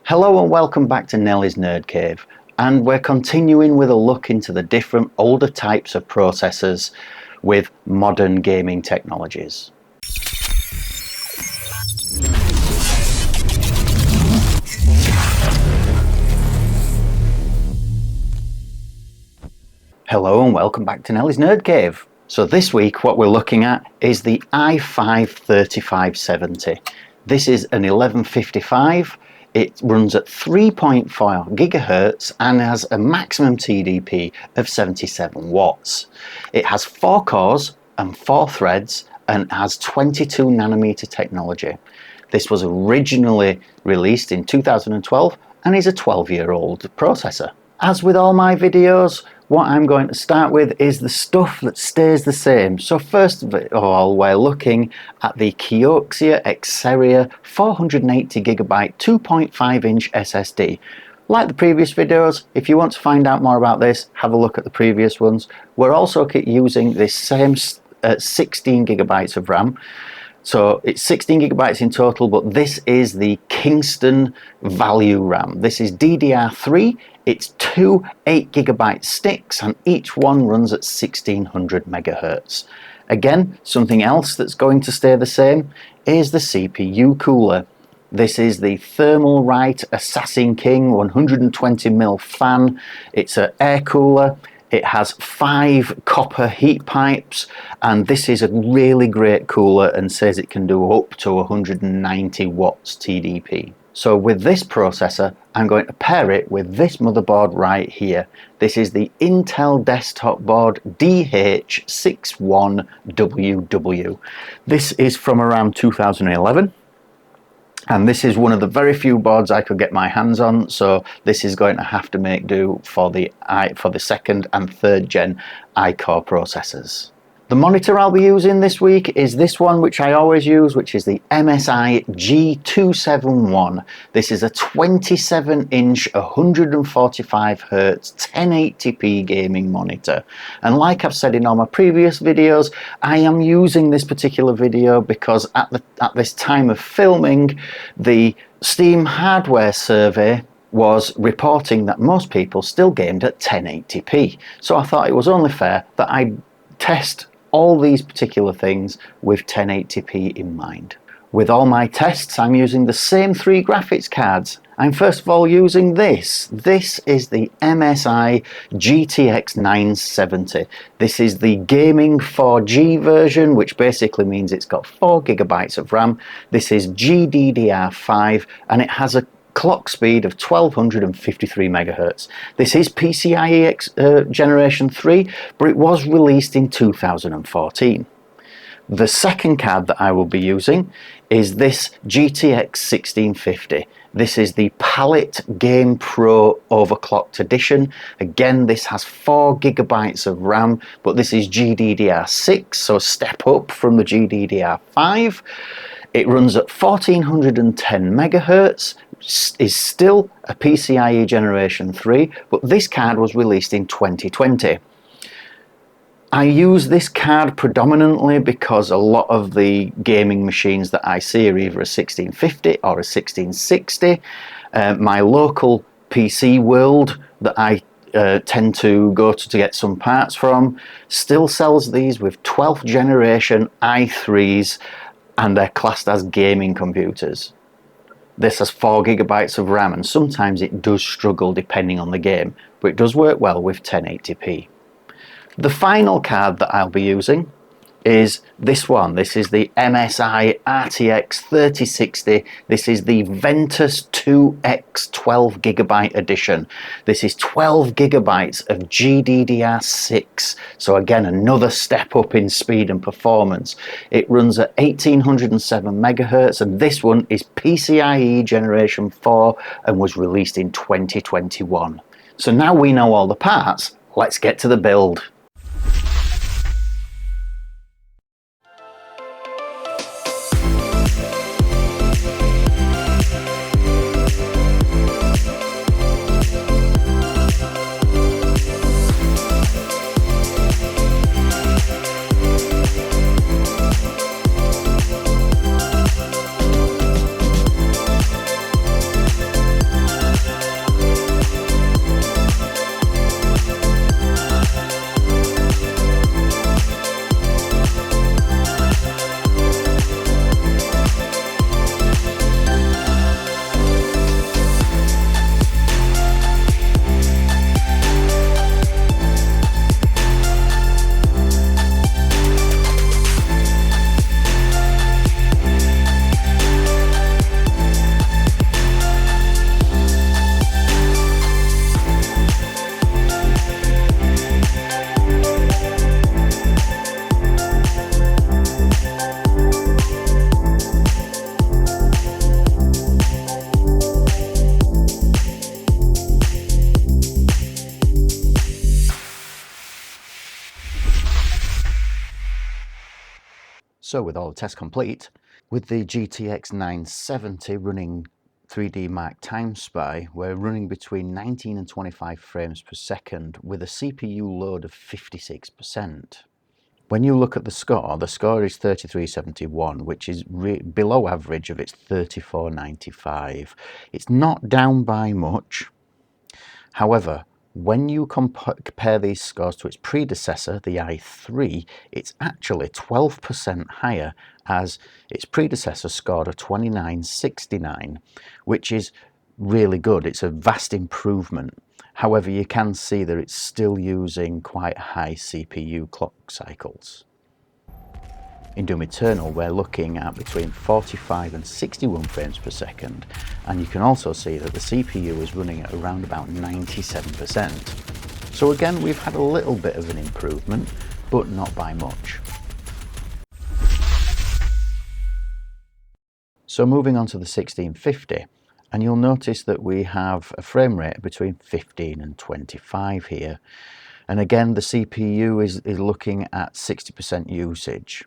Hello and welcome back to Nelly's Nerd Cave, and we're continuing with a look into the different older types of processors with modern gaming technologies. Hello and welcome back to Nelly's Nerd Cave. So this week what we're looking at is the i5-3570. This is an 1155. It runs at 3.4 gigahertz and has a maximum TDP of 77 watts. It has 4 cores and 4 threads and has 22 nanometer technology. This was originally released in 2012 and is a 12-year-old processor. As with all my videos, what I'm going to start with is the stuff that stays the same. So first of all, we're looking at the Kioxia Xperia 480GB 2.5-inch SSD. Like the previous videos, if you want to find out more about this, have a look at the previous ones. We're also using this same 16GB of RAM. So it's 16 gigabytes in total, but this is the Kingston value RAM. This is DDR3. It's 2 8GB sticks and each one runs at 1600 megahertz. Again, something else that's going to stay the same is the CPU cooler. This is the Thermalright Assassin King 120mm fan. It's an air cooler. It has 5 copper heat pipes, and this is a really great cooler and says it can do up to 190 watts TDP. So with this processor, I'm going to pair it with this motherboard right here. This is the Intel desktop board DH61WW. This is from around 2011. And this is one of the very few boards I could get my hands on, so this is going to have to make do for the second and third gen iCore processors. The monitor I'll be using this week is this one, which I always use, which is the MSI G271. This is a 27-inch 145Hz 1080p gaming monitor. And like I've said in all my previous videos, I am using this particular video because at this time of filming, the Steam hardware survey was reporting that most people still gamed at 1080p. So I thought it was only fair that I test all these particular things with 1080p in mind. With all my tests, I'm using the same 3 graphics cards. I'm first of all using this. This is the MSI GTX 970. This is the gaming 4G version, which basically means it's got 4 gigabytes of RAM. This is GDDR5 and it has a clock speed of 1253 megahertz. This is PCIe generation 3, but it was released in 2014. The second card that I will be using is this GTX 1650. This is the Palette Game Pro overclocked edition. Again, this has 4 gigabytes of RAM, but this is GDDR6, so a step up from the GDDR5. It runs at 1410 megahertz, is still a PCIe generation 3, but this card was released in 2020. I use this card predominantly because a lot of the gaming machines that I see are either a 1650 or a 1660. My local PC World that I tend to go to get some parts from still sells these with 12th generation i3s, and they're classed as gaming computers. This has 4 gigabytes of RAM and sometimes it does struggle depending on the game, but it does work well with 1080p. The final card that I'll be using is this one. This is the MSI RTX 3060. This is the Ventus 2X 12 gigabyte edition. This is 12 gigabytes of GDDR6. So again, another step up in speed and performance. It runs at 1807 megahertz, and this one is PCIe generation 4 and was released in 2021. So now we know all the parts, let's get to the build. So with all the tests complete, with the GTX 970 running 3D Mark Time Spy, we're running between 19 and 25 frames per second with a CPU load of 56%. When you look at the score is 3371, which is below average of its 3495. It's not down by much. However, when you compare these scores to its predecessor, the i3, it's actually 12% higher, as its predecessor scored a 2969, which is really good. It's a vast improvement. However, you can see that it's still using quite high CPU clock cycles. In Doom Eternal, we're looking at between 45 and 61 frames per second, and you can also see that the CPU is running at around about 97%. So again, we've had a little bit of an improvement, but not by much. So moving on to the 1650, and you'll notice that we have a frame rate between 15 and 25 here. And again, the CPU is looking at 60% usage.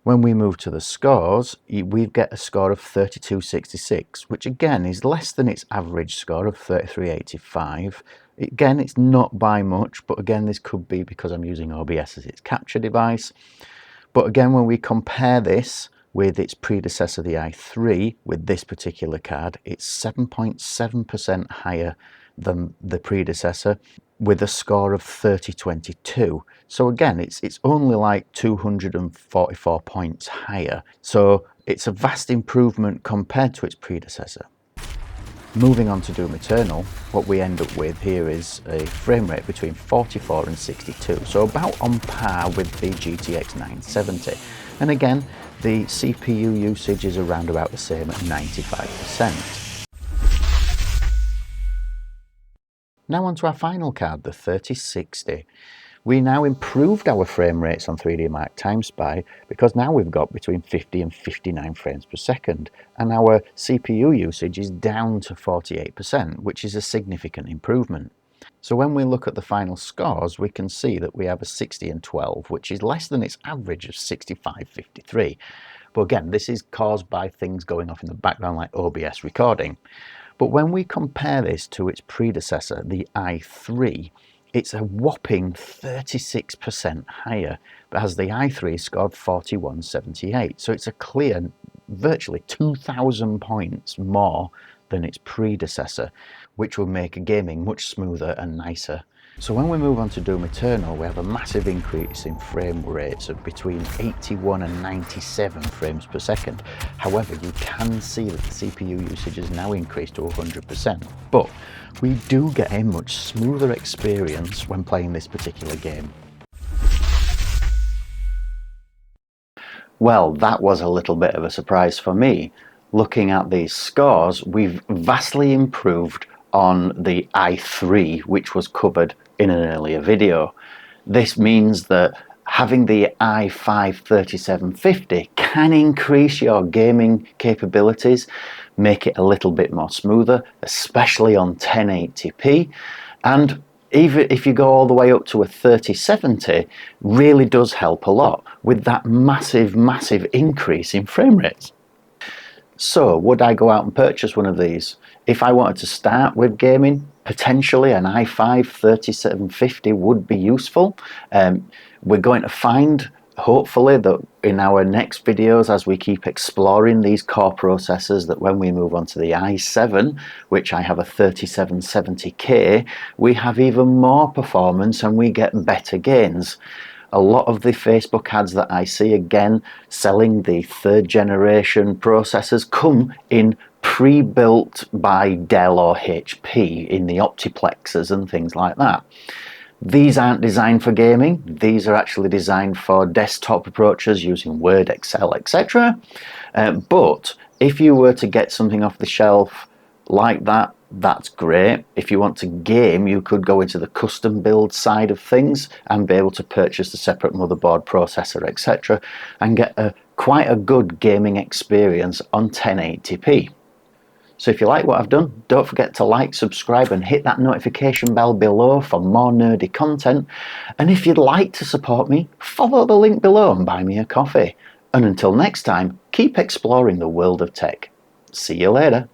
When we move to the scores, we get a score of 3266, which again is less than its average score of 3385. Again, it's not by much, but again, this could be because I'm using OBS as its capture device. But again, when we compare this with its predecessor, the i3, with this particular card, it's 7.7% higher than the predecessor, with a score of 3022. So again, it's only like 244 points higher. So it's a vast improvement compared to its predecessor. Moving on to Doom Eternal, what we end up with here is a frame rate between 44 and 62, so about on par with the GTX 970. And again, the CPU usage is around about the same at 95%. Now on to our final card, the 3060. We now improved our frame rates on 3D Mark Time Spy because now we've got between 50 and 59 frames per second, and our CPU usage is down to 48%, which is a significant improvement. So when we look at the final scores, we can see that we have a 60 and 12, which is less than its average of 65-53. But again, this is caused by things going off in the background like OBS recording. But when we compare this to its predecessor, the i3, it's a whopping 36% higher, as the i3 scored 4178. So it's a clear, virtually 2,000 points more than its predecessor, which will make gaming much smoother and nicer. So when we move on to Doom Eternal, we have a massive increase in frame rates of between 81 and 97 frames per second. However, you can see that the CPU usage has now increased to 100%. But we do get a much smoother experience when playing this particular game. Well, that was a little bit of a surprise for me. Looking at these scores, we've vastly improved on the i3, which was covered in an earlier video. This means that having the i5-3770 can increase your gaming capabilities, make it a little bit more smoother, especially on 1080p, and even if you go all the way up to a 3070, really does help a lot with that massive increase in frame rates. So would I go out and purchase one of these? If I wanted to start with gaming, potentially an i5-3750 would be useful. We're going to find, hopefully, that in our next videos, as we keep exploring these core processors, that when we move on to the i7, which I have a 3770K, we have even more performance and we get better gains. A lot of the Facebook ads that I see, again, selling the third generation processors, come in pre-built by Dell or HP in the optiplexers and things like that. These aren't designed for gaming. These are actually designed for desktop approaches using Word, Excel, etc. But if you were to get something off the shelf like that, that's great. If you want to game, you could go into the custom build side of things and be able to purchase a separate motherboard, processor, etc. and get quite a good gaming experience on 1080p. So if you like what I've done, don't forget to like, subscribe and hit that notification bell below for more nerdy content. And if you'd like to support me, follow the link below and buy me a coffee. And until next time, keep exploring the world of tech. See you later.